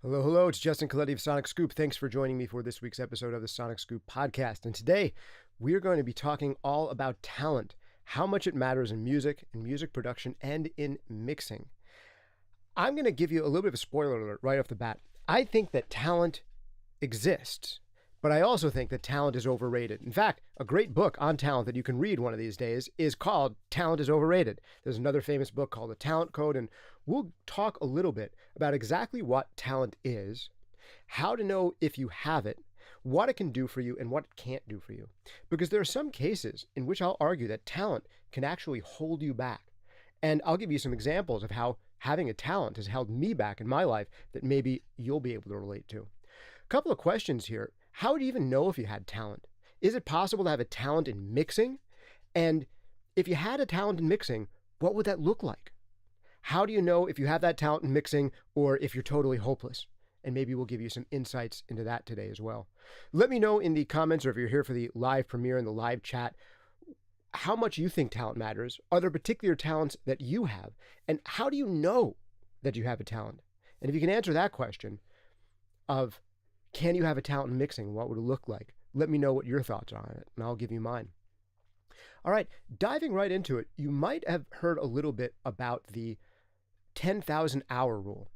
Hello, hello. It's Justin Colletti of SonicScoop. Thanks for joining me for this week's episode of the SonicScoop podcast. And today we're going to be talking all about talent, how much it matters in music production, and in mixing. I'm going to give you a little bit of a spoiler alert right off the bat. I think that talent exists, but I also think that talent is overrated. In fact, a great book on talent that you can read one of these days is called Talent is Overrated. There's another famous book called The Talent Code, and we'll talk a little bit about exactly what talent is, how to know if you have it, what it can do for you, and what it can't do for you. Because there are some cases in which I'll argue that talent can actually hold you back. And I'll give you some examples of how having a talent has held me back in my life that maybe you'll be able to relate to. A couple of questions here. How would you even know if you had talent? Is it possible to have a talent in mixing? And if you had a talent in mixing, what would that look like? How do you know if you have that talent in mixing or if you're totally hopeless? And maybe we'll give you some insights into that today as well. Let me know in the comments, or if you're here for the live premiere and the live chat, how much you think talent matters. Are there particular talents that you have? And how do you know that you have a talent? And if you can answer that question of, can you have a talent in mixing? What would it look like? Let me know what your thoughts are on it, and I'll give you mine. All right, diving right into it, you might have heard a little bit about the 10,000 hour rule.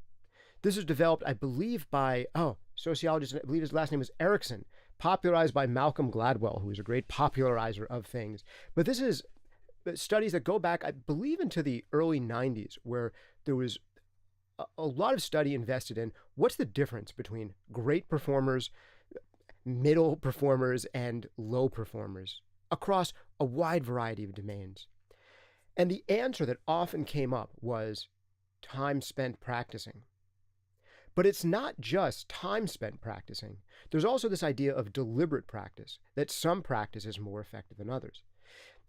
This was developed, I believe, by, sociologist, I believe his last name was Erickson, popularized by Malcolm Gladwell, who is a great popularizer of things. But this is studies that go back, I believe, into the early 90s, where there was a lot of study invested in what's the difference between great performers, middle performers, and low performers across a wide variety of domains. And the answer that often came up was time spent practicing. But it's not just time spent practicing. There's also this idea of deliberate practice, that some practice is more effective than others.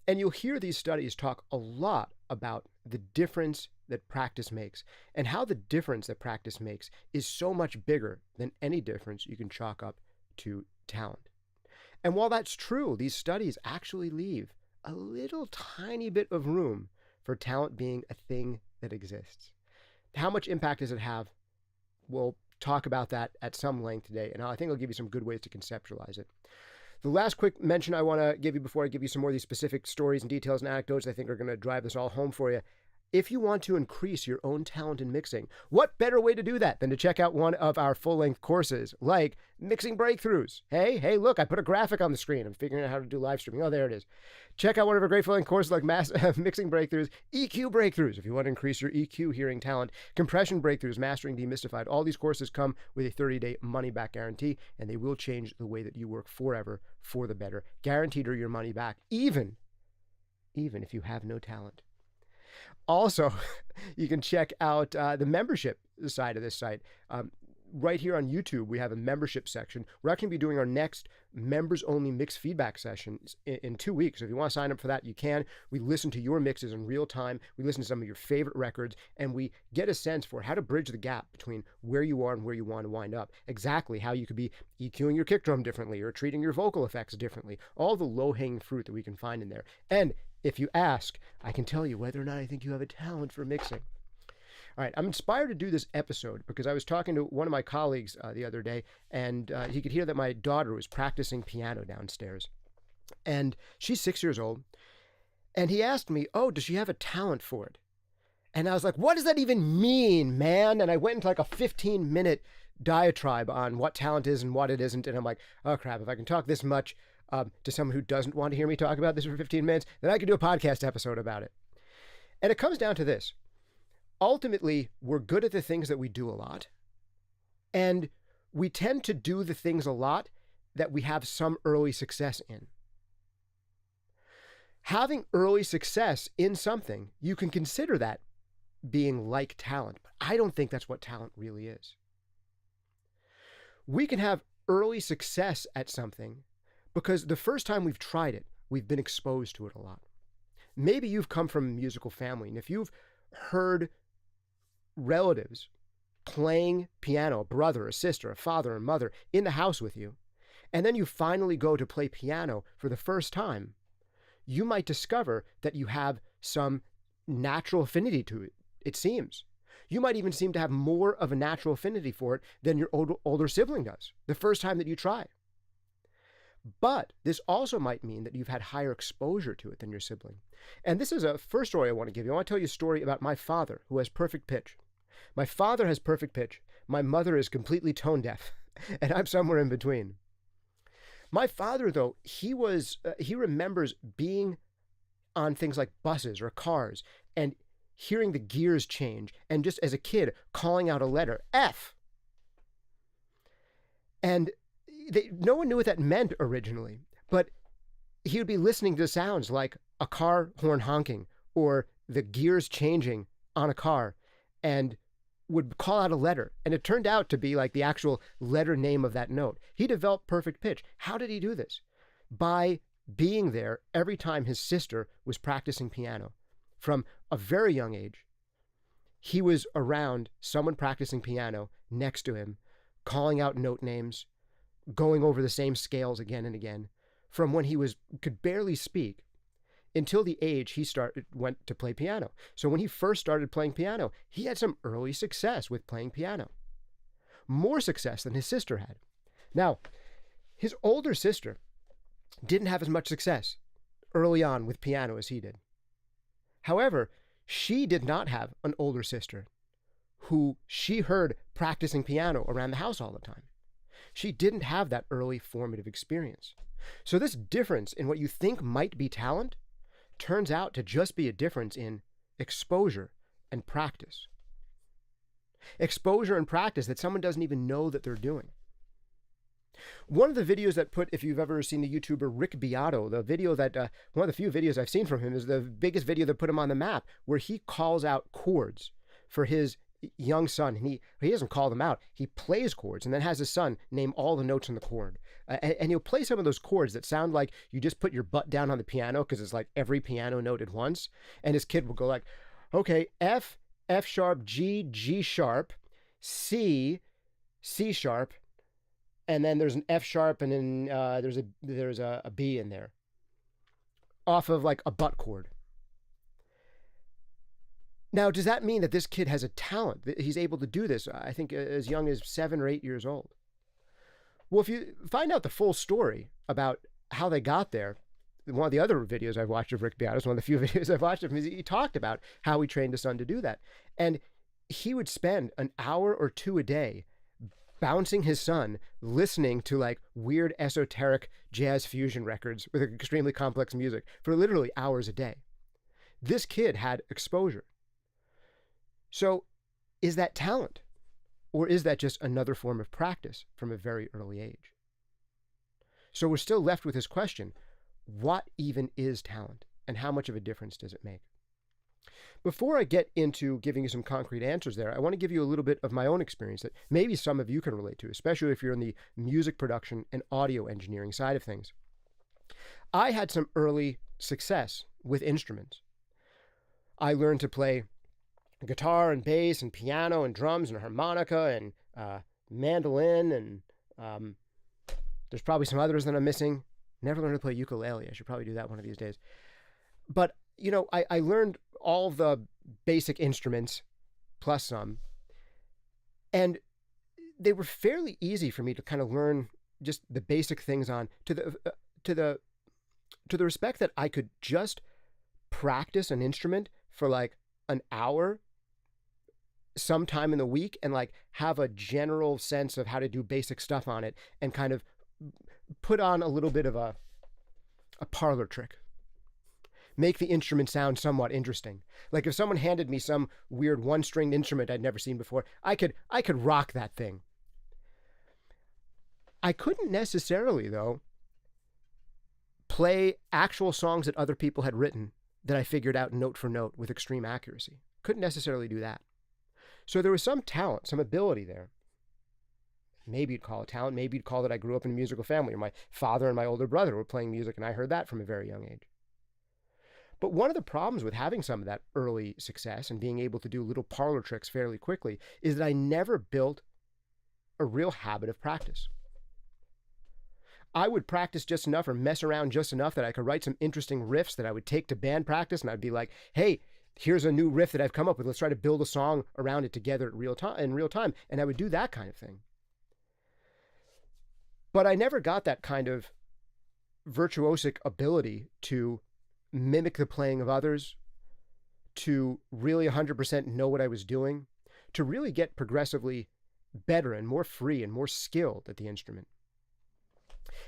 And you'll hear these studies talk a lot about the difference that practice makes, and how the difference that practice makes is so much bigger than any difference you can chalk up to talent. And while that's true, these studies actually leave a little tiny bit of room for talent being a thing that exists. How much impact does it have? We'll talk about that at some length today, and I think I'll give you some good ways to conceptualize it. The last quick mention I want to give you before I give you some more of these specific stories and details and anecdotes I think are going to drive this all home for you. If you want to increase your own talent in mixing, what better way to do that than to check out one of our full-length courses like Mixing Breakthroughs? Hey, look, I put a graphic on the screen. I'm figuring out how to do live streaming. Oh, there it is. Check out one of our great full-length courses like Mixing Breakthroughs, EQ Breakthroughs, if you want to increase your EQ hearing talent, Compression Breakthroughs, Mastering Demystified. All these courses come with a 30-day money-back guarantee, and they will change the way that you work forever for the better. Guaranteed or your money back, even if you have no talent. Also, you can check out the membership side of this site. Right here on YouTube, we have a membership section. We're actually going to be doing our next members-only mix feedback session in 2 weeks. So if you want to sign up for that, you can. We listen to your mixes in real time. We listen to some of your favorite records, and we get a sense for how to bridge the gap between where you are and where you want to wind up. Exactly how you could be EQing your kick drum differently or treating your vocal effects differently. All the low-hanging fruit that we can find in there. And if you ask, I can tell you whether or not I think you have a talent for mixing. All right, I'm inspired to do this episode because I was talking to one of my colleagues the other day, and he could hear that my daughter was practicing piano downstairs. And she's 6 years old. And he asked me, does she have a talent for it? And I was like, what does that even mean, man? And I went into like a 15-minute diatribe on what talent is and what it isn't. And I'm like, oh, crap, if I can talk this much to someone who doesn't want to hear me talk about this for 15 minutes, then I could do a podcast episode about it. And it comes down to this. Ultimately, we're good at the things that we do a lot. And we tend to do the things a lot that we have some early success in. Having early success in something, you can consider that being like talent, but I don't think that's what talent really is. We can have early success at something because the first time we've tried it, we've been exposed to it a lot. Maybe you've come from a musical family, and if you've heard relatives playing piano, a brother, a sister, a father, and mother in the house with you, and then you finally go to play piano for the first time, you might discover that you have some natural affinity to it, it seems. You might even seem to have more of a natural affinity for it than your older sibling does the first time that you try. But this also might mean that you've had higher exposure to it than your sibling. And this is a first story I want to give you. I want to tell you a story about my father, who has perfect pitch. My father has perfect pitch. My mother is completely tone deaf, and I'm somewhere in between. My father, though, he remembers being on things like buses or cars and hearing the gears change, and just as a kid calling out a letter, F. And no one knew what that meant originally, but he would be listening to sounds like a car horn honking or the gears changing on a car, and would call out a letter. And it turned out to be like the actual letter name of that note. He developed perfect pitch. How did he do this? By being there every time his sister was practicing piano. From a very young age, he was around someone practicing piano next to him, calling out note names, going over the same scales again and again, from when he could barely speak until the age he went to play piano. So when he first started playing piano, he had some early success with playing piano. More success than his sister had. Now, his older sister didn't have as much success early on with piano as he did. However, she did not have an older sister who she heard practicing piano around the house all the time. She didn't have that early formative experience. So this difference in what you think might be talent turns out to just be a difference in exposure and practice. Exposure and practice that someone doesn't even know that they're doing. One of the videos that if you've ever seen the YouTuber Rick Beato, the video that, one of the few videos I've seen from him is the biggest video that put him on the map, where he calls out chords for his young son. And he doesn't call them out. He plays chords and then has his son name all the notes on the chord. And he'll play some of those chords that sound like you just put your butt down on the piano, because it's like every piano note at once. And his kid will go like, okay, F, F sharp, G, G sharp, C, C sharp, and then there's an F sharp, and then there's a B in there, off of like a butt chord. Now, does that mean that this kid has a talent, that he's able to do this, I think, as young as 7 or 8 years old? Well, if you find out the full story about how they got there, one of the other videos I've watched of Rick Beato, one of the few videos I've watched of him, he talked about how he trained his son to do that. And he would spend an hour or two a day bouncing his son, listening to like weird esoteric jazz fusion records with extremely complex music for literally hours a day. This kid had exposure. So is that talent? Or is that just another form of practice from a very early age? So we're still left with this question: what even is talent, and how much of a difference does it make? Before I get into giving you some concrete answers there, I want to give you a little bit of my own experience that maybe some of you can relate to, especially if you're in the music production and audio engineering side of things. I had some early success with instruments. I learned to play guitar and bass and piano and drums and harmonica and mandolin, and there's probably some others that I'm missing. Never learned to play ukulele. I should probably do that one of these days. But, you know, I learned all the basic instruments plus some, and they were fairly easy for me to kind of learn just the basic things on, to the respect that I could just practice an instrument for like an hour sometime in the week and like have a general sense of how to do basic stuff on it, and kind of put on a little bit of a parlor trick. Make the instrument sound somewhat interesting. Like if someone handed me some weird one-stringed instrument I'd never seen before, I could rock that thing. I couldn't necessarily, though, play actual songs that other people had written that I figured out note for note with extreme accuracy. Couldn't necessarily do that. So there was some talent, some ability there. Maybe you'd call it talent. Maybe you'd call it I grew up in a musical family, or my father and my older brother were playing music and I heard that from a very young age. But one of the problems with having some of that early success and being able to do little parlor tricks fairly quickly is that I never built a real habit of practice. I would practice just enough or mess around just enough that I could write some interesting riffs that I would take to band practice, and I'd be like, hey, here's a new riff that I've come up with. Let's try to build a song around it together in real time. And I would do that kind of thing. But I never got that kind of virtuosic ability to mimic the playing of others, to really 100% know what I was doing, to really get progressively better and more free and more skilled at the instrument.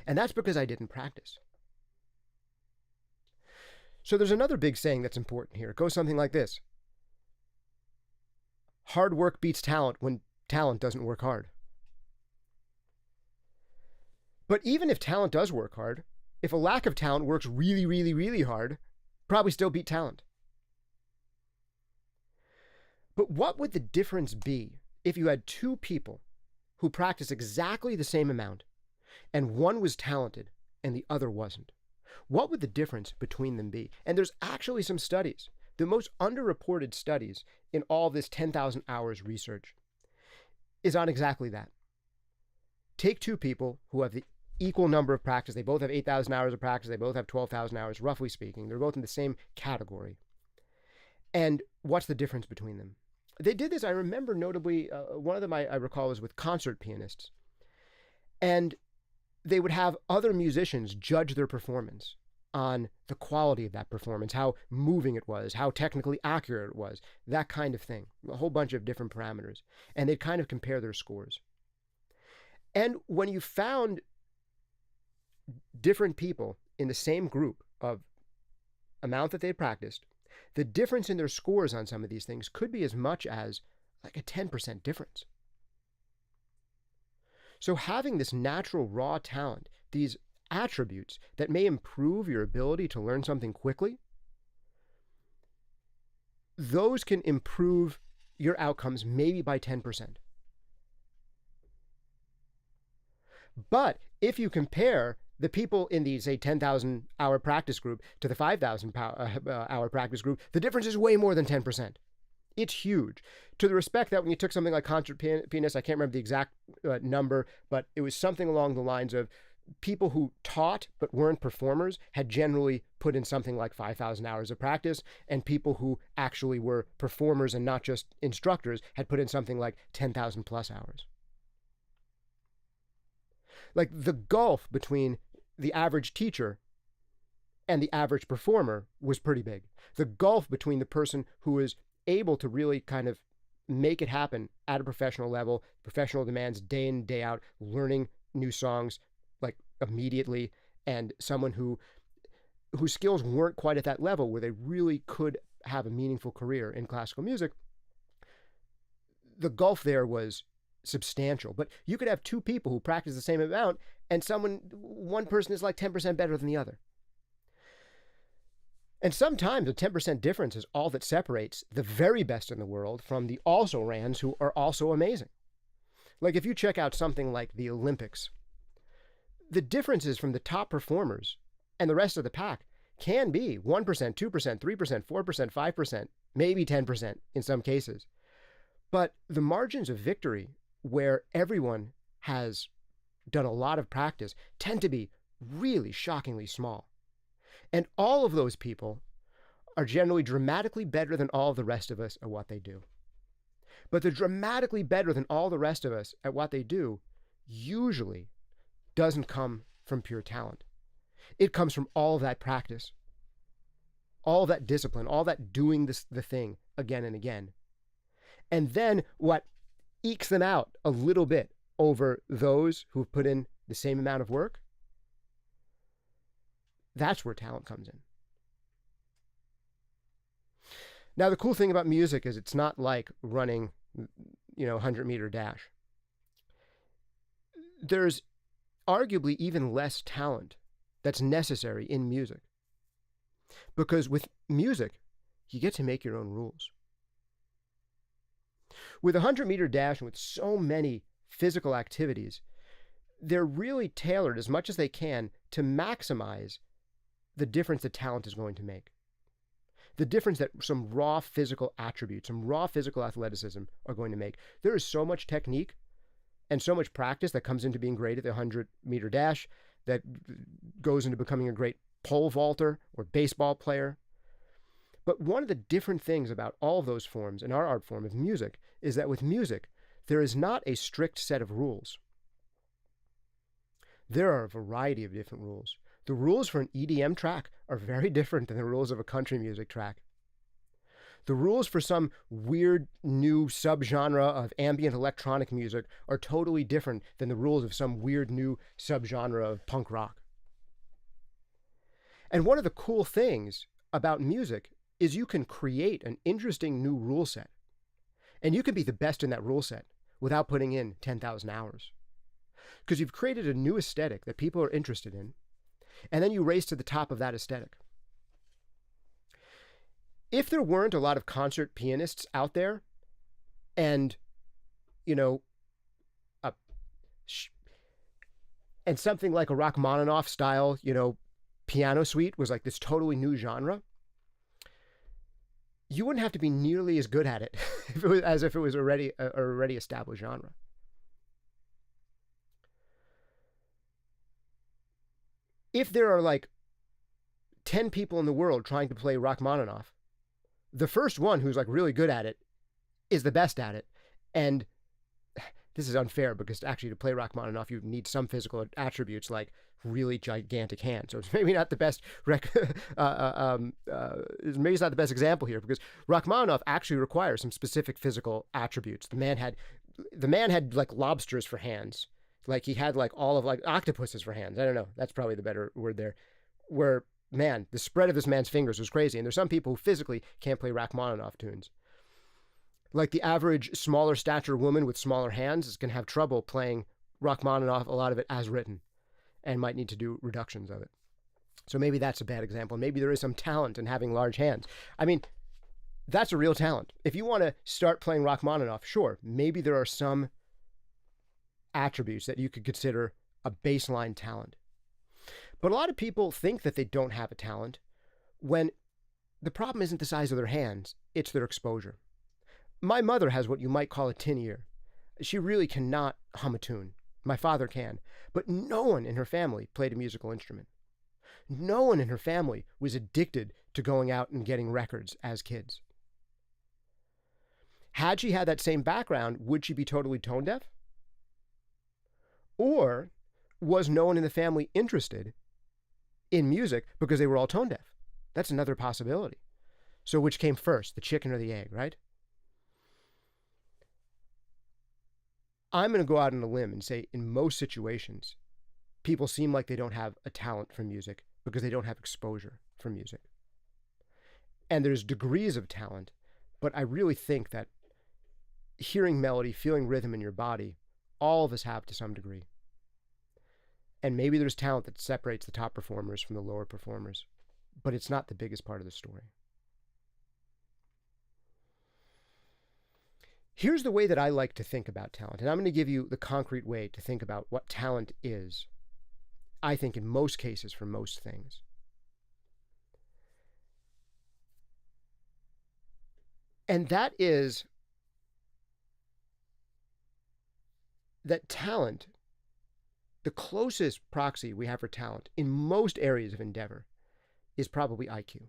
And that's because I didn't practice. So there's another big saying that's important here. It goes something like this: hard work beats talent when talent doesn't work hard. But even if talent does work hard, if a lack of talent works really, really, really hard, probably still beat talent. But what would the difference be if you had two people who practice exactly the same amount, and one was talented and the other wasn't? What would the difference between them be? And there's actually some studies, the most underreported studies in all this 10,000 hours research is on exactly that. Take two people who have the equal number of practice. They both have 8,000 hours of practice. They both have 12,000 hours, roughly speaking. They're both in the same category. And what's the difference between them? They did this, I remember notably, one of them I recall was with concert pianists. And they would have other musicians judge their performance on the quality of that performance, how moving it was, how technically accurate it was, that kind of thing, a whole bunch of different parameters. And they'd kind of compare their scores. And when you found different people in the same group of amount that they practiced, the difference in their scores on some of these things could be as much as like a 10% difference. So having this natural raw talent, these attributes that may improve your ability to learn something quickly, those can improve your outcomes maybe by 10%. But if you compare the people in the, say, 10,000 hour practice group to the 5,000 hour practice group, the difference is way more than 10%. It's huge. To the respect that when you took something like concert pianists, I can't remember the exact number, but it was something along the lines of people who taught but weren't performers had generally put in something like 5,000 hours of practice, and people who actually were performers and not just instructors had put in something like 10,000 plus hours. Like the gulf between the average teacher and the average performer was pretty big. The gulf between the person who is able to really kind of make it happen at a professional level, professional demands day in, day out, learning new songs like immediately, and someone whose skills weren't quite at that level where they really could have a meaningful career in classical music, the gulf there was substantial. But you could have two people who practice the same amount, and one person is like 10% better than the other. And sometimes a 10% difference is all that separates the very best in the world from the also-rans who are also amazing. Like if you check out something like the Olympics, the differences from the top performers and the rest of the pack can be 1%, 2%, 3%, 4%, 5%, maybe 10% in some cases. But the margins of victory where everyone has done a lot of practice tend to be really shockingly small. And all of those people are generally dramatically better than all of the rest of us at what they do. But they're dramatically better than all the rest of us at what they do usually doesn't come from pure talent. It comes from all of that practice, all of that discipline, all that doing the thing again and again. And then what ekes them out a little bit over those who've put in the same amount of work, that's where talent comes in. Now, the cool thing about music is it's not like running, 100-meter dash. There's arguably even less talent that's necessary in music. Because with music, you get to make your own rules. With a 100-meter dash and with so many physical activities, they're really tailored as much as they can to maximize the difference that talent is going to make. The difference that some raw physical attributes, some raw physical athleticism are going to make. There is so much technique and so much practice that comes into being great at the 100-meter dash that goes into becoming a great pole vaulter or baseball player. But one of the different things about all of those forms in our art form of music is that with music, there is not a strict set of rules. There are a variety of different rules. The rules for an EDM track are very different than the rules of a country music track. The rules for some weird new subgenre of ambient electronic music are totally different than the rules of some weird new subgenre of punk rock. And one of the cool things about music is you can create an interesting new rule set. And you can be the best in that rule set without putting in 10,000 hours. Because you've created a new aesthetic that people are interested in, and then you race to the top of that aesthetic. If there weren't a lot of concert pianists out there, and, and something like a Rachmaninoff style, piano suite was like this totally new genre, you wouldn't have to be nearly as good at it as if it was already established genre. If there are like 10 people in the world trying to play Rachmaninoff, the first one who's like really good at it is the best at it. And this is unfair because actually to play Rachmaninoff, you need some physical attributes like really gigantic hands. So it's maybe not the best maybe it's not the best example here because Rachmaninoff actually requires some specific physical attributes. The man had like lobsters for hands. Like he had like all of like octopuses for hands. I don't know. That's probably the better word there. Where, man, the spread of this man's fingers was crazy. And there's some people who physically can't play Rachmaninoff tunes. Like the average smaller stature woman with smaller hands is going to have trouble playing Rachmaninoff, a lot of it as written, and might need to do reductions of it. So maybe that's a bad example. Maybe there is some talent in having large hands. I mean, that's a real talent. If you want to start playing Rachmaninoff, sure, maybe there are some attributes that you could consider a baseline talent. But a lot of people think that they don't have a talent when the problem isn't the size of their hands, it's their exposure. My mother has what you might call a tin ear. She really cannot hum a tune. My father can. But no one in her family played a musical instrument. No one in her family was addicted to going out and getting records as kids. Had she had that same background, would she be totally tone deaf? Or was no one in the family interested in music because they were all tone deaf? That's another possibility. So which came first, the chicken or the egg, right? I'm going to go out on a limb and say in most situations, people seem like they don't have a talent for music because they don't have exposure for music. And there's degrees of talent, but I really think that hearing melody, feeling rhythm in your body, all of us have to some degree. And maybe there's talent that separates the top performers from the lower performers, but it's not the biggest part of the story. Here's the way that I like to think about talent, and I'm going to give you the concrete way to think about what talent is, I think in most cases for most things. And that is that talent, the closest proxy we have for talent in most areas of endeavor, is probably IQ.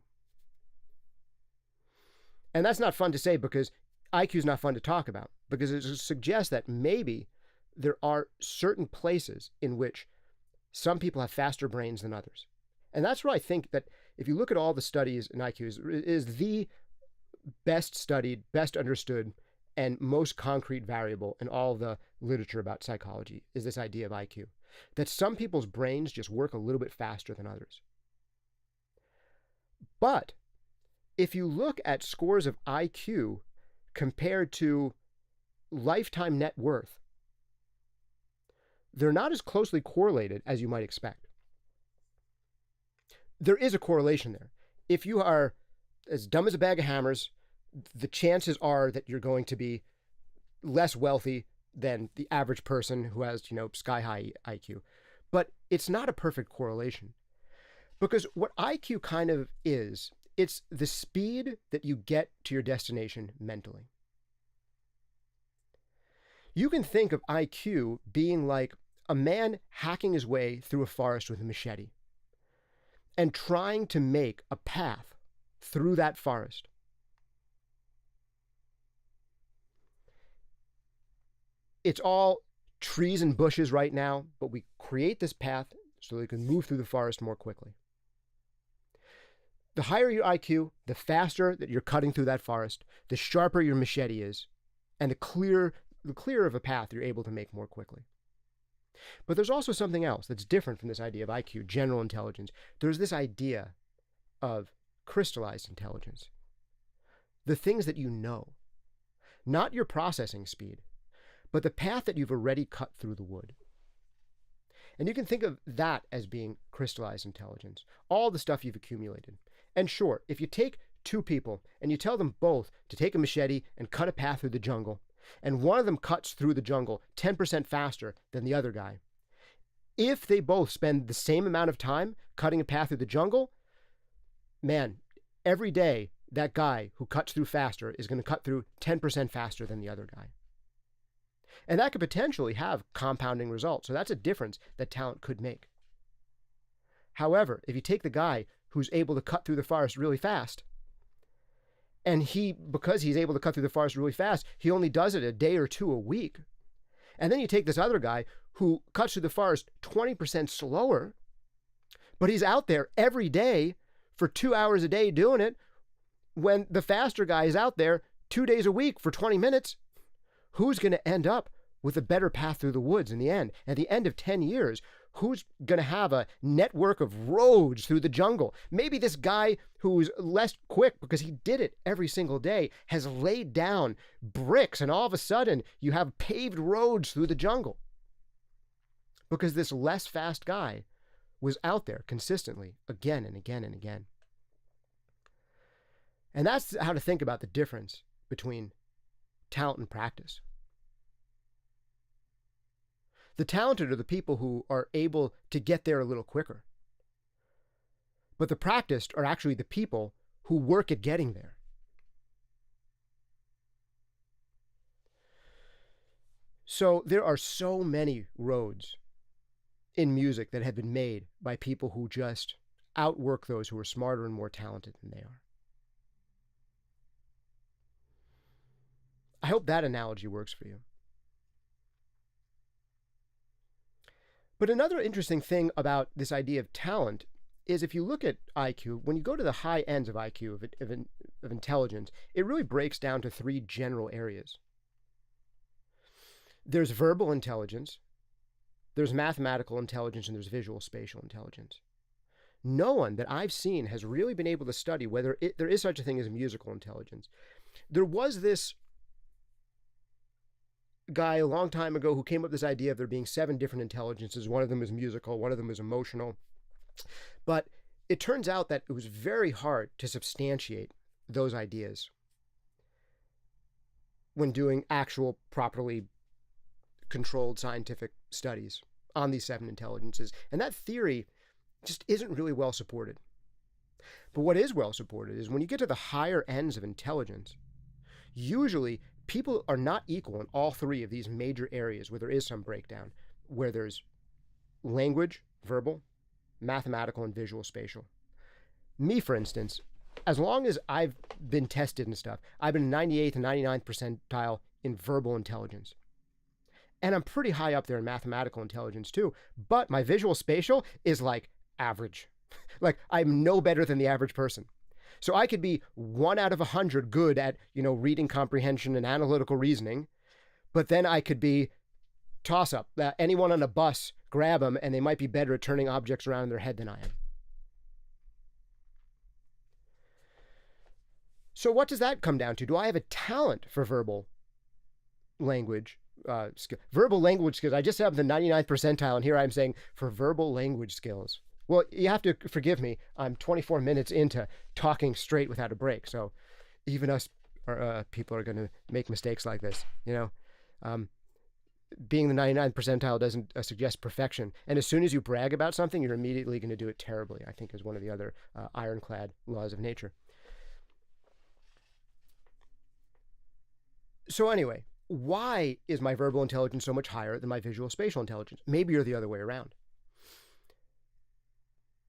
And that's not fun to say because IQ is not fun to talk about, because it suggests that maybe there are certain places in which some people have faster brains than others. And that's where I think that if you look at all the studies in IQ, is the best studied, best understood, and most concrete variable in all the literature about psychology is this idea of IQ. That some people's brains just work a little bit faster than others. But if you look at scores of IQ compared to lifetime net worth, they're not as closely correlated as you might expect. There is a correlation there. If you are as dumb as a bag of hammers, the chances are that you're going to be less wealthy than the average person who has, sky-high IQ. But it's not a perfect correlation. Because what IQ kind of is, it's the speed that you get to your destination mentally. You can think of IQ being like a man hacking his way through a forest with a machete and trying to make a path through that forest. It's all trees and bushes right now, but we create this path so they can move through the forest more quickly. The higher your IQ, the faster that you're cutting through that forest, the sharper your machete is, and the clearer of a path you're able to make more quickly. But there's also something else that's different from this idea of IQ, general intelligence. There's this idea of crystallized intelligence. The things that you know, not your processing speed, but the path that you've already cut through the wood. And you can think of that as being crystallized intelligence, all the stuff you've accumulated. And sure, if you take two people and you tell them both to take a machete and cut a path through the jungle, and one of them cuts through the jungle 10% faster than the other guy, if they both spend the same amount of time cutting a path through the jungle, man, every day that guy who cuts through faster is going to cut through 10% faster than the other guy. And that could potentially have compounding results. So that's a difference that talent could make. However, if you take the guy who's able to cut through the forest really fast, and because he's able to cut through the forest really fast, he only does it a day or two a week. And then you take this other guy who cuts through the forest 20% slower, but he's out there every day for 2 hours a day doing it, when the faster guy is out there 2 days a week for 20 minutes. Who's going to end up with a better path through the woods in the end? At the end of 10 years, who's going to have a network of roads through the jungle? Maybe this guy who's less quick because he did it every single day has laid down bricks, and all of a sudden you have paved roads through the jungle because this less fast guy was out there consistently again and again and again. And that's how to think about the difference between talent and practice. The talented are the people who are able to get there a little quicker. But the practiced are actually the people who work at getting there. So there are so many roads in music that have been made by people who just outwork those who are smarter and more talented than they are. I hope that analogy works for you. But another interesting thing about this idea of talent is if you look at IQ, when you go to the high ends of IQ, of intelligence, it really breaks down to three general areas. There's verbal intelligence, there's mathematical intelligence, and there's visual spatial intelligence. No one that I've seen has really been able to study whether there is such a thing as musical intelligence. There was this guy a long time ago who came up with this idea of there being 7 different intelligences. One of them was musical, one of them was emotional. But it turns out that it was very hard to substantiate those ideas when doing actual, properly controlled scientific studies on these 7 intelligences. And that theory just isn't really well supported. But what is well supported is when you get to the higher ends of intelligence, usually people are not equal in all 3 of these major areas where there is some breakdown, where there's language, verbal, mathematical, and visual spatial. Me, for instance, as long as I've been tested and stuff, I've been 98th and 99th percentile in verbal intelligence. And I'm pretty high up there in mathematical intelligence too, but my visual spatial is like average. Like I'm no better than the average person. So I could be 1 out of 100 good at, reading comprehension and analytical reasoning, but then I could be toss up. Anyone on a bus, grab them, and they might be better at turning objects around in their head than I am. So what does that come down to? Do I have a talent for verbal language verbal language skills? I just have the 99th percentile, and here I'm saying for verbal language skills. Well, you have to forgive me. I'm 24 minutes into talking straight without a break. So even us people are going to make mistakes like this, being the 99th percentile doesn't suggest perfection. And as soon as you brag about something, you're immediately going to do it terribly, I think is one of the other ironclad laws of nature. So anyway, why is my verbal intelligence so much higher than my visual spatial intelligence? Maybe you're the other way around.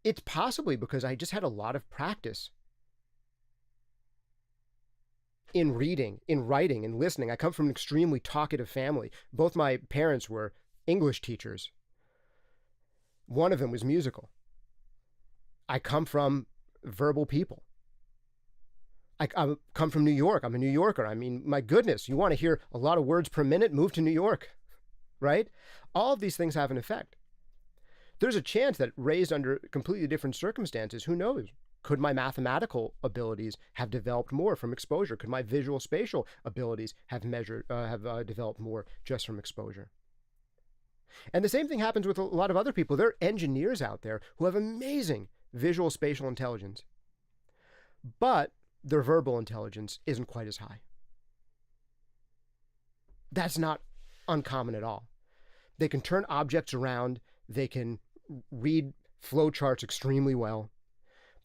It's possibly because I just had a lot of practice in reading, in writing, in listening. I come from an extremely talkative family. Both my parents were English teachers. One of them was musical. I come from verbal people. I come from New York. I'm a New Yorker. I mean, my goodness, you want to hear a lot of words per minute? Move to New York, right? All of these things have an effect. There's a chance that raised under completely different circumstances, who knows? Could my mathematical abilities have developed more from exposure? Could my visual spatial abilities have developed more just from exposure? And the same thing happens with a lot of other people. There are engineers out there who have amazing visual spatial intelligence, but their verbal intelligence isn't quite as high. That's not uncommon at all. They can turn objects around. They can read flowcharts extremely well.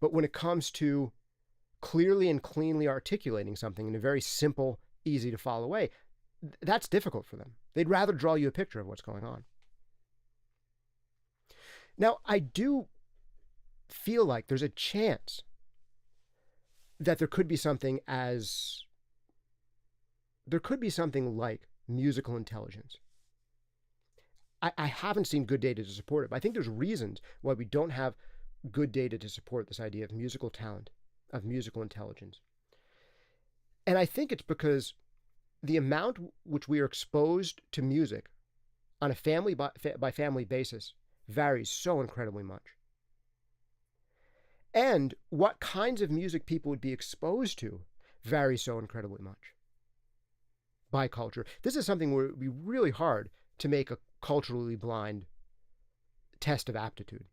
But when it comes to clearly and cleanly articulating something in a very simple, easy to follow way, that's difficult for them. They'd rather draw you a picture of what's going on. Now, I do feel like there's a chance that there could be something like musical intelligence. I haven't seen good data to support it, but I think there's reasons why we don't have good data to support this idea of musical talent, of musical intelligence. And I think it's because the amount which we are exposed to music on a family by family basis varies so incredibly much. And what kinds of music people would be exposed to varies so incredibly much by culture. This is something where it would be really hard to make a culturally blind test of aptitude.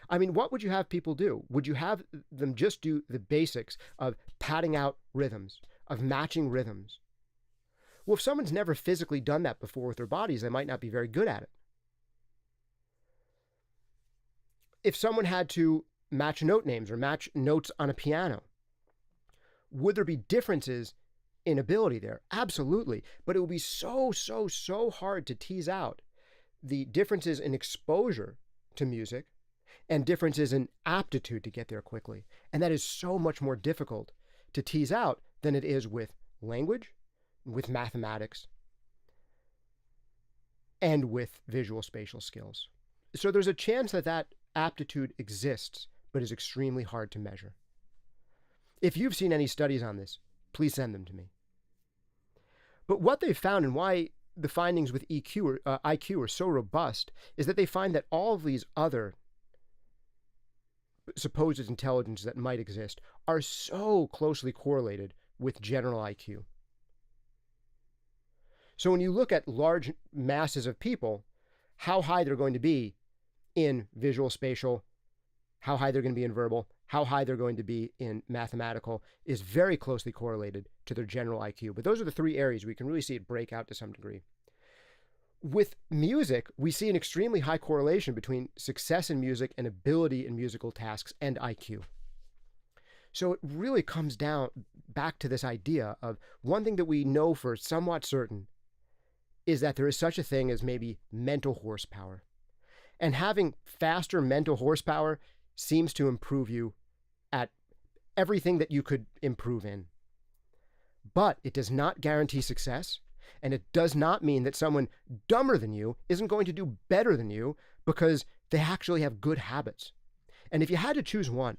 I mean, what would you have people do? Would you have them just do the basics of padding out rhythms, of matching rhythms? Well, if someone's never physically done that before with their bodies, they might not be very good at it. If someone had to match note names or match notes on a piano, would there be differences in ability there? Absolutely. But it would be so hard to tease out the differences in exposure to music and differences in aptitude to get there quickly. And that is so much more difficult to tease out than it is with language, with mathematics, and with visual spatial skills. So there's a chance that that aptitude exists, but is extremely hard to measure. If you've seen any studies on this, please send them to me. But what they've found and why the findings with IQ are so robust is that they find that all of these other supposed intelligence that might exist are so closely correlated with general IQ. So when you look at large masses of people, how high they're going to be in visual spatial, how high they're going to be in verbal, how high they're going to be in mathematical is very closely correlated to their general IQ. But those are the three areas we can really see it break out to some degree. With music, we see an extremely high correlation between success in music and ability in musical tasks and IQ. So it really comes down back to this idea of one thing that we know for somewhat certain is that there is such a thing as maybe mental horsepower. And having faster mental horsepower seems to improve you at everything that you could improve in. But it does not guarantee success, and it does not mean that someone dumber than you isn't going to do better than you because they actually have good habits. And if you had to choose one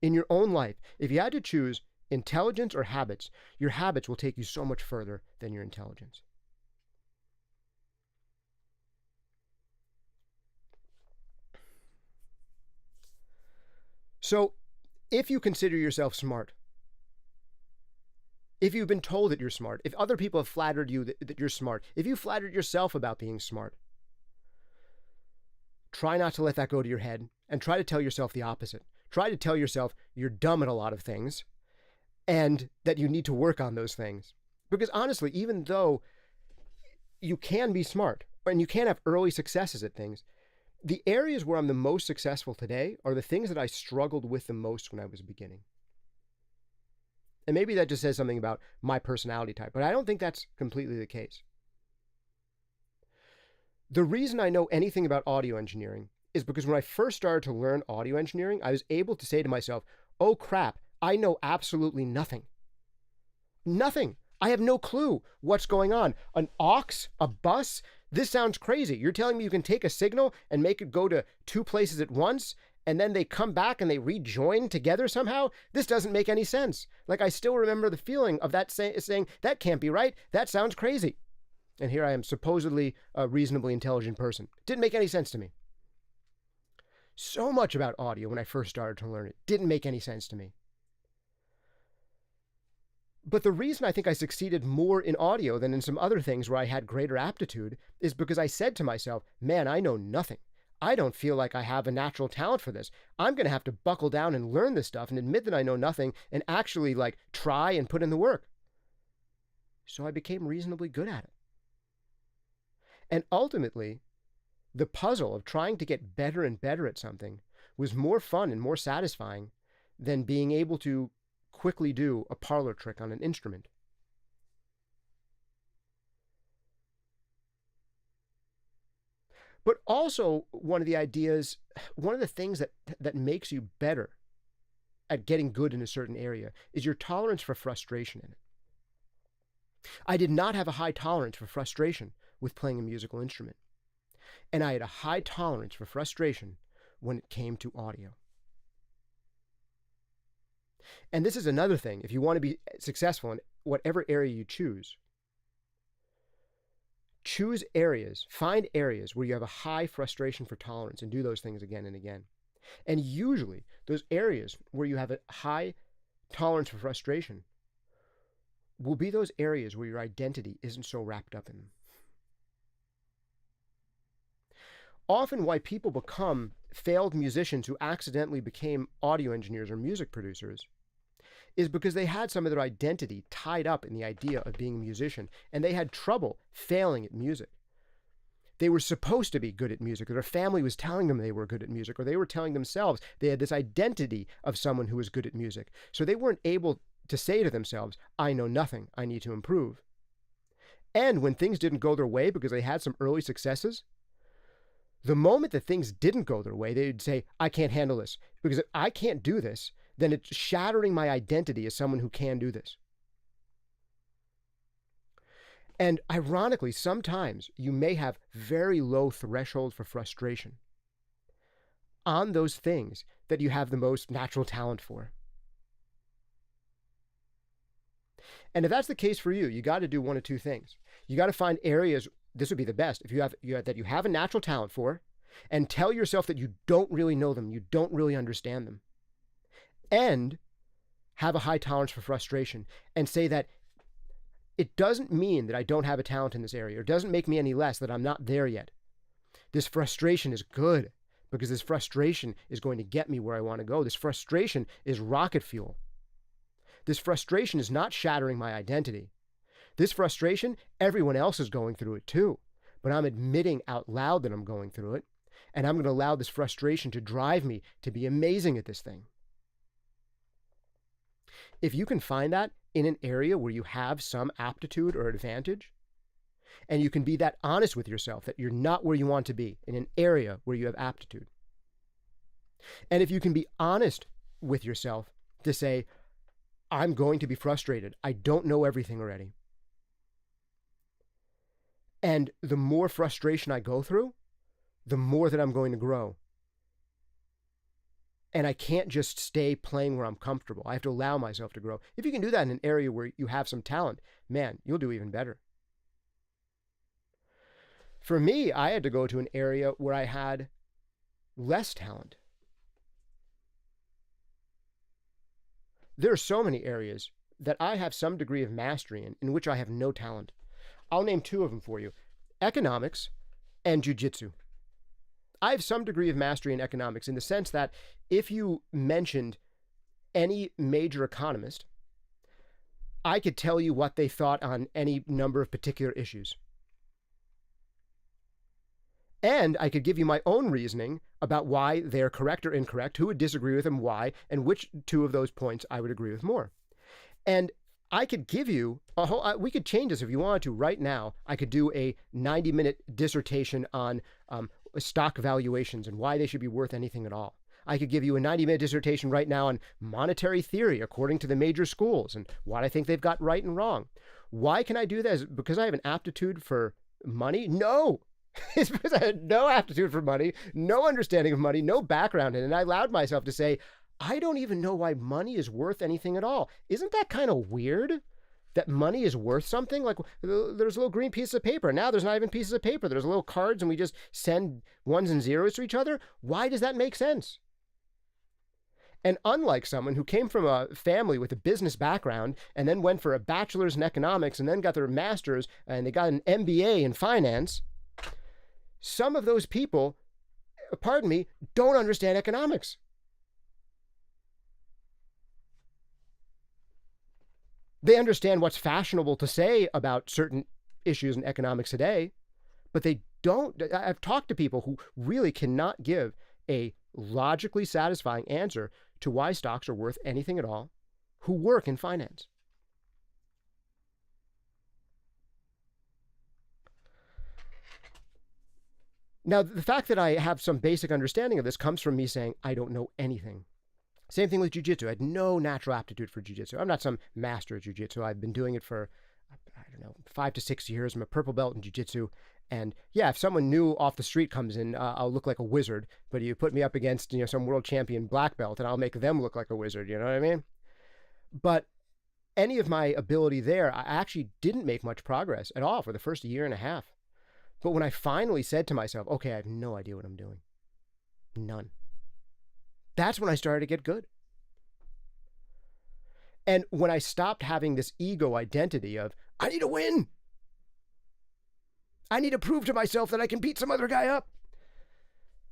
in your own life, if you had to choose intelligence or habits, your habits will take you so much further than your intelligence. So, if you consider yourself smart, if you've been told that you're smart, if other people have flattered you that you're smart, if you flattered yourself about being smart, try not to let that go to your head and try to tell yourself the opposite. Try to tell yourself you're dumb at a lot of things and that you need to work on those things. Because honestly, even though you can be smart and you can have early successes at things, the areas where I'm the most successful today are the things that I struggled with the most when I was beginning. And maybe that just says something about my personality type, but I don't think that's completely the case. The reason I know anything about audio engineering is because when I first started to learn audio engineering, I was able to say to myself, oh crap, I know absolutely nothing. Nothing. I have no clue what's going on. An aux, a bus. This sounds crazy. You're telling me you can take a signal and make it go to two places at once, and then they come back and they rejoin together somehow? This doesn't make any sense. Like, I still remember the feeling of that saying, that can't be right. That sounds crazy. And here I am, supposedly a reasonably intelligent person. Didn't make any sense to me. So much about audio when I first started to learn it didn't make any sense to me. But the reason I think I succeeded more in audio than in some other things where I had greater aptitude is because I said to myself, man, I know nothing. I don't feel like I have a natural talent for this. I'm going to have to buckle down and learn this stuff and admit that I know nothing and actually try and put in the work. So I became reasonably good at it. And ultimately, the puzzle of trying to get better and better at something was more fun and more satisfying than being able to quickly do a parlor trick on an instrument. But also one of the things that makes you better at getting good in a certain area is your tolerance for frustration in it. I did not have a high tolerance for frustration with playing a musical instrument. And I had a high tolerance for frustration when it came to audio. And this is another thing. If you want to be successful in whatever area you choose find areas where you have a high frustration for tolerance and do those things again and again. And usually those areas where you have a high tolerance for frustration will be those areas where your identity isn't so wrapped up in them. Often why people become failed musicians who accidentally became audio engineers or music producers is because they had some of their identity tied up in the idea of being a musician, and they had trouble failing at music. They were supposed to be good at music, or their family was telling them they were good at music, or they were telling themselves they had this identity of someone who was good at music. So they weren't able to say to themselves, I know nothing, I need to improve. And when things didn't go their way because they had some early successes, the moment that things didn't go their way, they'd say, I can't handle this, because if I can't do this, then it's shattering my identity as someone who can do this. And ironically, sometimes you may have very low threshold for frustration on those things that you have the most natural talent for. And if that's the case for you, you got to do one of two things. You got to find areas, this would be the best, if you have a natural talent for, and tell yourself that you don't really know them, you don't really understand them. And have a high tolerance for frustration and say that it doesn't mean that I don't have a talent in this area, or it doesn't make me any less that I'm not there yet. This frustration is good because this frustration is going to get me where I want to go. This frustration is rocket fuel. This frustration is not shattering my identity. This frustration, everyone else is going through it too, but I'm admitting out loud that I'm going through it, and I'm going to allow this frustration to drive me to be amazing at this thing. If you can find that in an area where you have some aptitude or advantage, and you can be that honest with yourself that you're not where you want to be in an area where you have aptitude, and if you can be honest with yourself to say, I'm going to be frustrated, I don't know everything already, and the more frustration I go through, the more that I'm going to grow. And I can't just stay playing where I'm comfortable. I have to allow myself to grow. If you can do that in an area where you have some talent, man, you'll do even better. For me, I had to go to an area where I had less talent. There are so many areas that I have some degree of mastery in which I have no talent. I'll name two of them for you: economics and JiuJitsu. I have some degree of mastery in economics in the sense that if you mentioned any major economist, I could tell you what they thought on any number of particular issues. And I could give you my own reasoning about why they're correct or incorrect, who would disagree with them, why, and which two of those points I would agree with more. And I could give you a whole, we could change this if you wanted to right now. I could do a 90-minute dissertation on stock valuations and why they should be worth anything at all. I could give you a 90-minute dissertation right now on monetary theory according to the major schools and what I think they've got right and wrong. Why can I do that? Is it because I have an aptitude for money? No. It's because I had no aptitude for money, no understanding of money, no background in it. And I allowed myself to say, I don't even know why money is worth anything at all. Isn't that kind of weird? That money is worth something? Like there's little green pieces of paper. Now there's not even pieces of paper. There's little cards and we just send ones and zeros to each other. Why does that make sense? And unlike someone who came from a family with a business background and then went for a bachelor's in economics and then got their master's and they got an MBA in finance, some of those people, pardon me, don't understand economics. They understand what's fashionable to say about certain issues in economics today, but they don't. I've talked to people who really cannot give a logically satisfying answer to why stocks are worth anything at all, who work in finance. Now, the fact that I have some basic understanding of this comes from me saying, I don't know anything. Same thing with jiu-jitsu. I had no natural aptitude for jiu-jitsu. I'm not some master at jiu-jitsu. I've been doing it for, 5 to 6 years. I'm a purple belt in jiu-jitsu. And yeah, if someone new off the street comes in, I'll look like a wizard. But you put me up against, some world champion black belt and I'll make them look like a wizard. You know what I mean? But any of my ability there, I actually didn't make much progress at all for the first year and a half. But when I finally said to myself, okay, I have no idea what I'm doing. None. That's when I started to get good. And when I stopped having this ego identity of, I need to win. I need to prove to myself that I can beat some other guy up.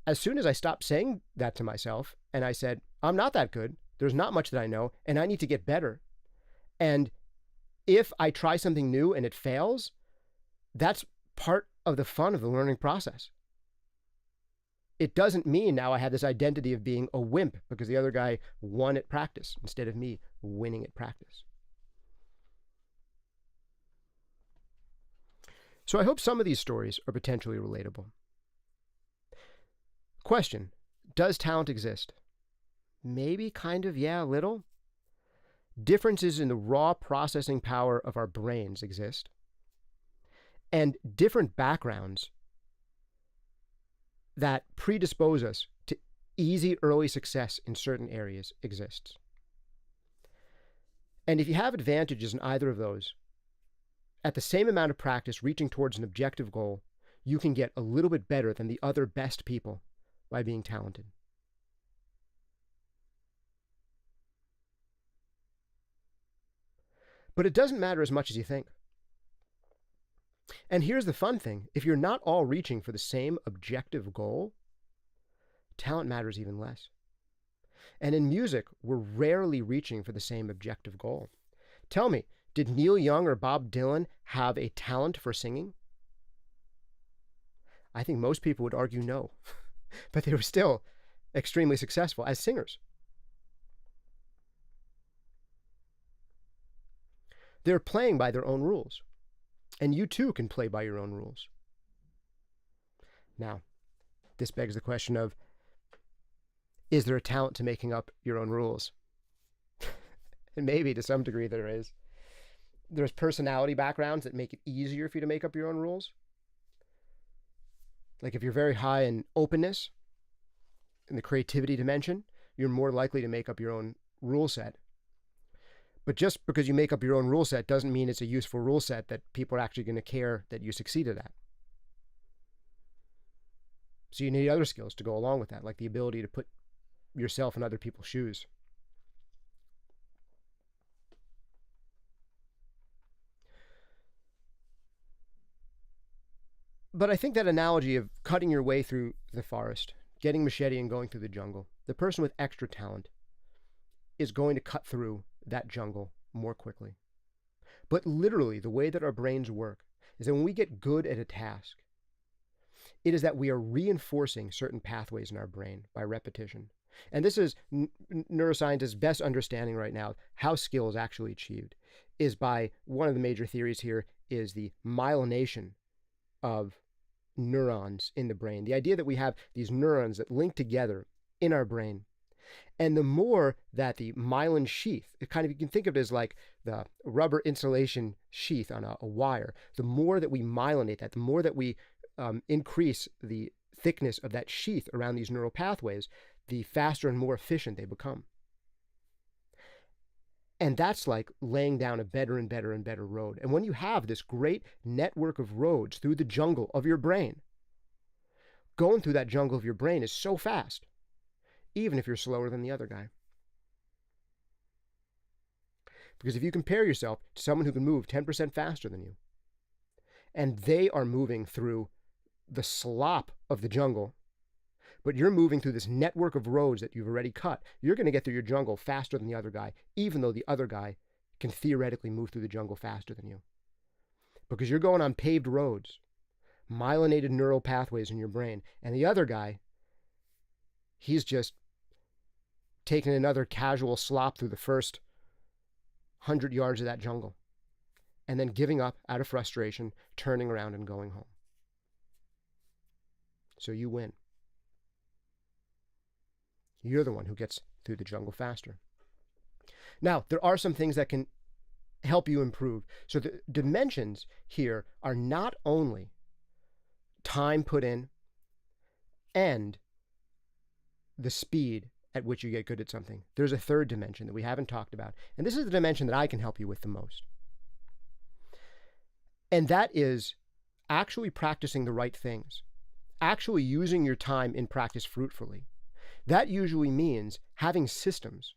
As soon as I stopped saying that to myself and I said, I'm not that good. There's not much that I know and I need to get better. And if I try something new and it fails, that's part of the fun of the learning process. It doesn't mean now I have this identity of being a wimp because the other guy won at practice instead of me winning at practice. So I hope some of these stories are potentially relatable. Question, does talent exist? Maybe, kind of, yeah, a little. Differences in the raw processing power of our brains exist. And different backgrounds that predispose us to easy early success in certain areas exists. And if you have advantages in either of those, at the same amount of practice reaching towards an objective goal, you can get a little bit better than the other best people by being talented. But it doesn't matter as much as you think. And here's the fun thing. If you're not all reaching for the same objective goal, talent matters even less. And in music, we're rarely reaching for the same objective goal. Tell me, did Neil Young or Bob Dylan have a talent for singing? I think most people would argue no, but they were still extremely successful as singers. They're playing by their own rules. And you too can play by your own rules. Now, this begs the question of, is there a talent to making up your own rules? And maybe to some degree there is. There's personality backgrounds that make it easier for you to make up your own rules. Like if you're very high in openness, in the creativity dimension, you're more likely to make up your own rule set. But just because you make up your own rule set doesn't mean it's a useful rule set that people are actually going to care that you succeeded at. So you need other skills to go along with that, like the ability to put yourself in other people's shoes. But I think that analogy of cutting your way through the forest, getting machete and going through the jungle, the person with extra talent is going to cut through that jungle more quickly. But literally, the way that our brains work is that when we get good at a task, it is that we are reinforcing certain pathways in our brain by repetition. And this is neuroscientists' best understanding right now, how skill is actually achieved, is by one of the major theories here is the myelination of neurons in the brain. The idea that we have these neurons that link together in our brain. And the more that the myelin sheath, you can think of it as like the rubber insulation sheath on a wire, the more that we myelinate that, the more that we increase the thickness of that sheath around these neural pathways, the faster and more efficient they become. And that's like laying down a better and better and better road. And when you have this great network of roads through the jungle of your brain, going through that jungle of your brain is so fast, even if you're slower than the other guy. Because if you compare yourself to someone who can move 10% faster than you, and they are moving through the slop of the jungle, but you're moving through this network of roads that you've already cut, you're going to get through your jungle faster than the other guy, even though the other guy can theoretically move through the jungle faster than you. Because you're going on paved roads, myelinated neural pathways in your brain, and the other guy, he's just taking another casual slop through the first 100 yards of that jungle, and then giving up out of frustration, turning around and going home. So you win. You're the one who gets through the jungle faster. Now, there are some things that can help you improve. So the dimensions here are not only time put in and the speed at which you get good at something. There's a third dimension that we haven't talked about. And this is the dimension that I can help you with the most. And that is actually practicing the right things, actually using your time in practice fruitfully. That usually means having systems,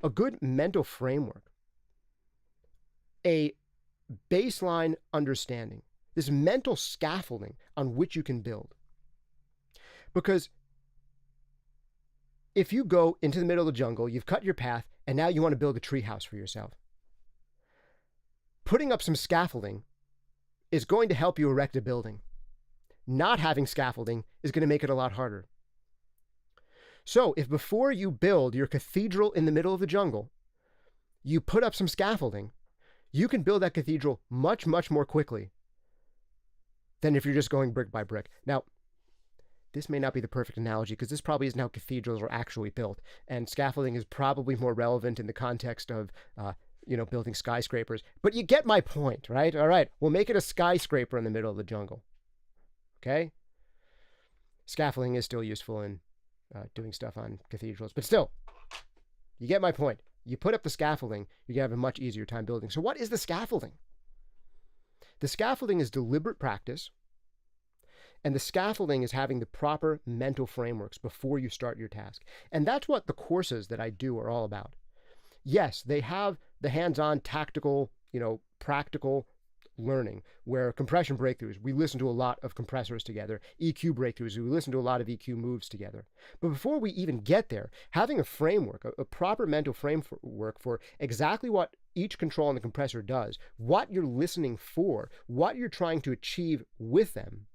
a good mental framework, a baseline understanding, this mental scaffolding on which you can build. Because if you go into the middle of the jungle, you've cut your path, and now you want to build a treehouse for yourself, putting up some scaffolding is going to help you erect a building. Not having scaffolding is going to make it a lot harder. So if before you build your cathedral in the middle of the jungle, you put up some scaffolding, you can build that cathedral much, much more quickly than if you're just going brick by brick. Now, this may not be the perfect analogy because this probably isn't how cathedrals are actually built. And scaffolding is probably more relevant in the context of, building skyscrapers. But you get my point, right? All right, we'll make it a skyscraper in the middle of the jungle. Okay? Scaffolding is still useful in doing stuff on cathedrals. But still, you get my point. You put up the scaffolding, you're going to have a much easier time building. So what is the scaffolding? The scaffolding is deliberate practice. And the scaffolding is having the proper mental frameworks before you start your task. And that's what the courses that I do are all about. Yes, they have the hands-on, tactical, practical learning, where compression breakthroughs, we listen to a lot of compressors together. EQ breakthroughs, we listen to a lot of EQ moves together. But before we even get there, having a framework, a proper mental framework for exactly what each control on the compressor does, what you're listening for, what you're trying to achieve with them,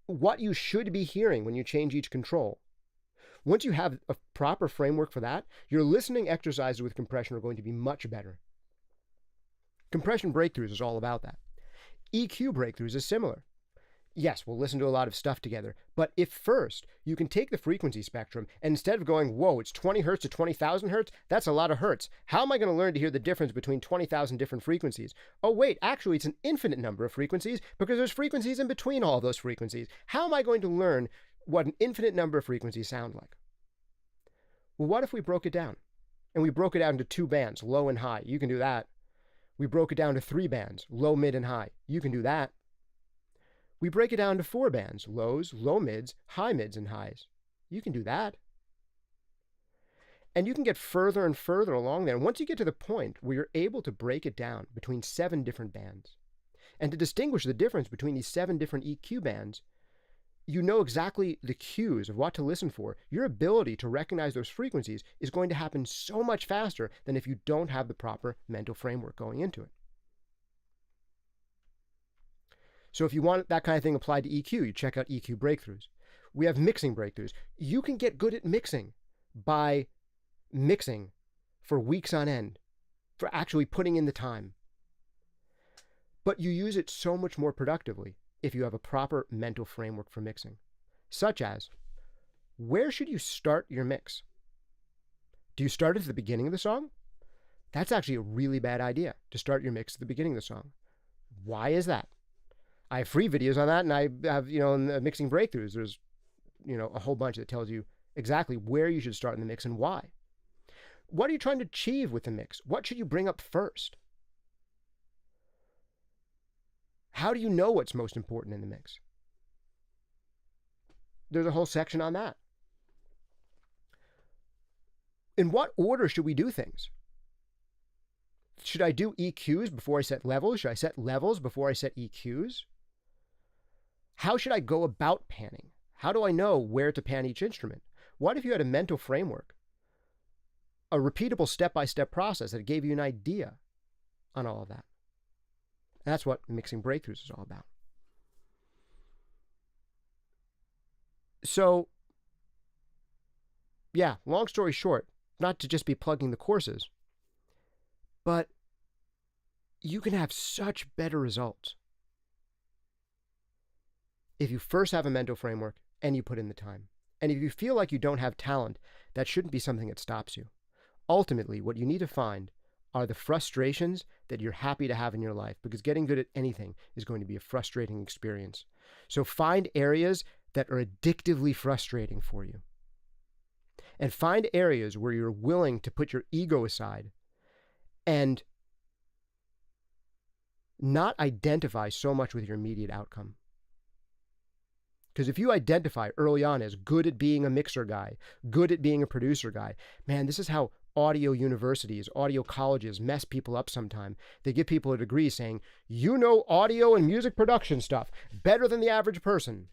what you should be hearing when you change each control. Once you have a proper framework for that, your listening exercises with compression are going to be much better. Compression breakthroughs is all about that. EQ breakthroughs is similar. Yes, we'll listen to a lot of stuff together, but if first you can take the frequency spectrum and instead of going, whoa, it's 20 hertz to 20,000 hertz, that's a lot of hertz. How am I going to learn to hear the difference between 20,000 different frequencies? Oh, wait, actually, it's an infinite number of frequencies because there's frequencies in between all those frequencies. How am I going to learn what an infinite number of frequencies sound like? Well, what if we broke it down? And we broke it down into 2 bands, low and high. You can do that. We broke it down to 3 bands, low, mid, and high. You can do that. We break it down to 4 bands, lows, low mids, high mids, and highs. You can do that. And you can get further and further along there. And once you get to the point where you're able to break it down between 7 different bands and to distinguish the difference between these 7 different EQ bands, you know exactly the cues of what to listen for. Your ability to recognize those frequencies is going to happen so much faster than if you don't have the proper mental framework going into it. So if you want that kind of thing applied to EQ, you check out EQ breakthroughs. We have mixing breakthroughs. You can get good at mixing by mixing for weeks on end, for actually putting in the time. But you use it so much more productively if you have a proper mental framework for mixing, such as where should you start your mix? Do you start at the beginning of the song? That's actually a really bad idea, to start your mix at the beginning of the song. Why is that? I have free videos on that, and I have, in the mixing breakthroughs, there's, a whole bunch that tells you exactly where you should start in the mix and why. What are you trying to achieve with the mix? What should you bring up first? How do you know what's most important in the mix? There's a whole section on that. In what order should we do things? Should I do EQs before I set levels? Should I set levels before I set EQs? How should I go about panning? How do I know where to pan each instrument? What if you had a mental framework, a repeatable step-by-step process that gave you an idea on all of that? That's what mixing breakthroughs is all about. So, yeah, long story short, not to just be plugging the courses, but you can have such better results if you first have a mental framework and you put in the time. And if you feel like you don't have talent, that shouldn't be something that stops you. Ultimately, what you need to find are the frustrations that you're happy to have in your life, because getting good at anything is going to be a frustrating experience. So find areas that are addictively frustrating for you. And find areas where you're willing to put your ego aside and not identify so much with your immediate outcome. Because if you identify early on as good at being a mixer guy, good at being a producer guy, man, this is how audio universities, audio colleges mess people up sometime. They give people a degree saying, you know audio and music production stuff better than the average person.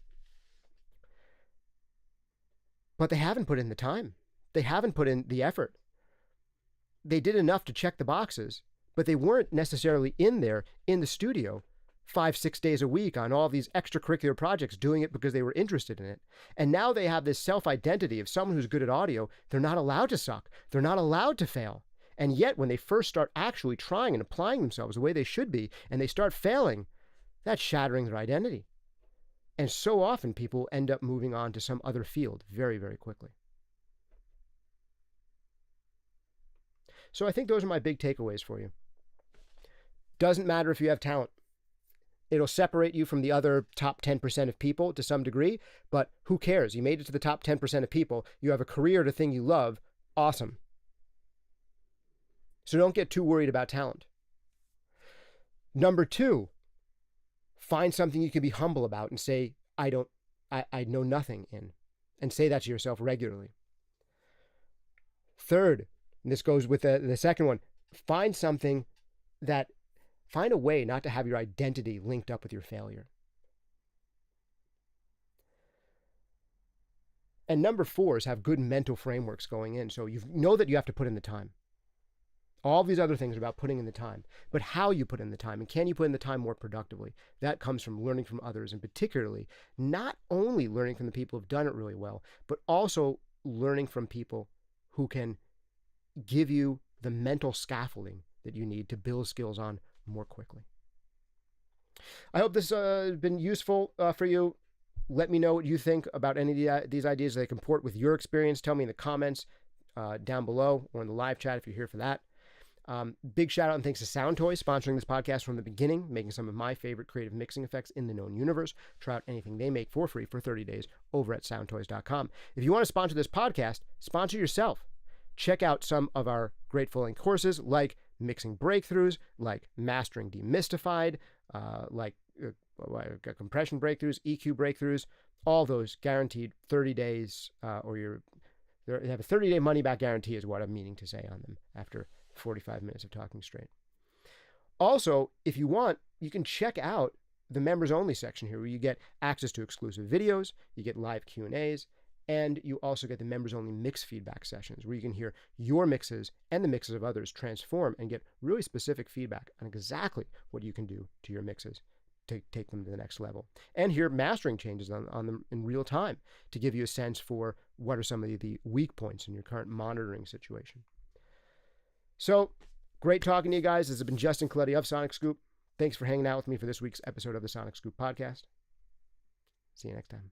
But they haven't put in the time. They haven't put in the effort. They did enough to check the boxes, but they weren't necessarily in there in the studio 5-6 days a week on all these extracurricular projects, doing it because they were interested in it. And now they have this self-identity of someone who's good at audio. They're not allowed to suck. They're not allowed to fail. And yet when they first start actually trying and applying themselves the way they should be, and they start failing, that's shattering their identity. And so often people end up moving on to some other field very, very quickly. So I think those are my big takeaways for you. Doesn't matter if you have talent. It'll separate you from the other top 10% of people to some degree, but who cares? You made it to the top 10% of people. You have a career at a thing you love. Awesome. So don't get too worried about talent. Number 2, find something you can be humble about and say, I know nothing in, and say that to yourself regularly. Third, and this goes with the second one, find a way not to have your identity linked up with your failure. And number 4 is have good mental frameworks going in. So you know that you have to put in the time. All these other things are about putting in the time, but how you put in the time, and can you put in the time more productively? That comes from learning from others, and particularly not only learning from the people who've done it really well, but also learning from people who can give you the mental scaffolding that you need to build skills on more quickly. I hope this has been useful for you. Let me know what you think about any of these ideas that comport with your experience. Tell me in the comments down below or in the live chat if you're here for that. Big shout out and thanks to SoundToys sponsoring this podcast from the beginning, making some of my favorite creative mixing effects in the known universe. Try out anything they make for free for 30 days over at soundtoys.com. If you want to sponsor this podcast, sponsor yourself. Check out some of our great full-length courses like Mixing Breakthroughs, like Mastering Demystified, like Compression Breakthroughs, EQ Breakthroughs, all those guaranteed 30 days, they have a 30-day money-back guarantee is what I'm meaning to say on them after 45 minutes of talking straight. Also, if you want, you can check out the members-only section here where you get access to exclusive videos, you get live Q&As, and you also get the members-only mix feedback sessions where you can hear your mixes and the mixes of others transform and get really specific feedback on exactly what you can do to your mixes to take them to the next level. And hear mastering changes on them in real time to give you a sense for what are some of the weak points in your current monitoring situation. So, great talking to you guys. This has been Justin Colletti of SonicScoop. Thanks for hanging out with me for this week's episode of the SonicScoop podcast. See you next time.